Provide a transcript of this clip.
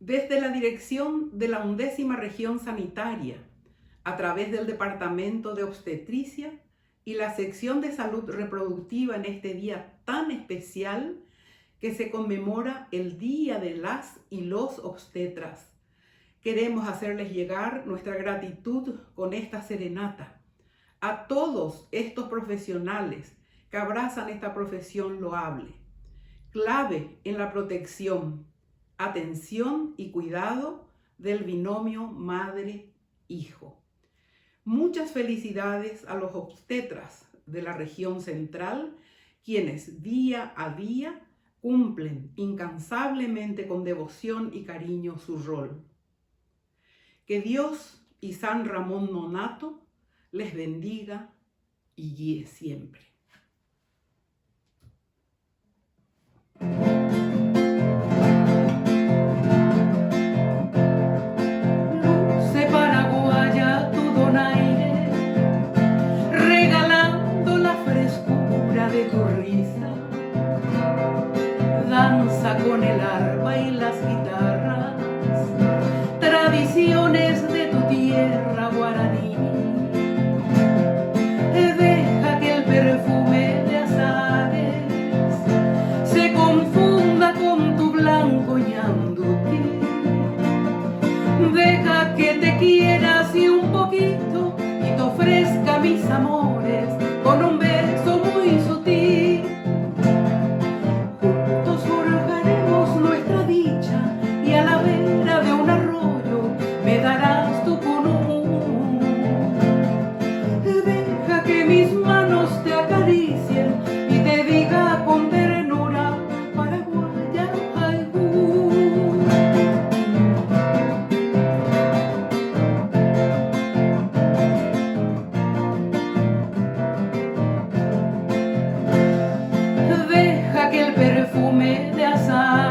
Desde la dirección de la 11ª Región Sanitaria, a través del Departamento de Obstetricia y la sección de Salud Reproductiva en este día tan especial que se conmemora el Día de las y los Obstetras, queremos hacerles llegar nuestra gratitud con esta serenata a todos estos profesionales que abrazan esta profesión loable, clave en la protección, atención y cuidado del binomio madre-hijo. Muchas felicidades a los obstetras de la región central, quienes día a día cumplen incansablemente con devoción y cariño su rol. Que Dios y San Ramón Nonnato les bendiga y guíe siempre. Luce paraguaya tu donaire, regalando la frescura de tu risa. Danza con el arpa y las guitarras, tradiciones de tu tierra guaraní. Deja que el perfume de azares se confunda con tu blanco ñandutí. Deja que te quiera así un poquito y te ofrezca mis amores con un beso muy sutil. Juntos forjaremos nuestra dicha y a la vera de un arroyo me darás tu cunú. Deja que mis manos te acaricien y te diga con ternura paraguaya aigú. Deja que el perfume de azahar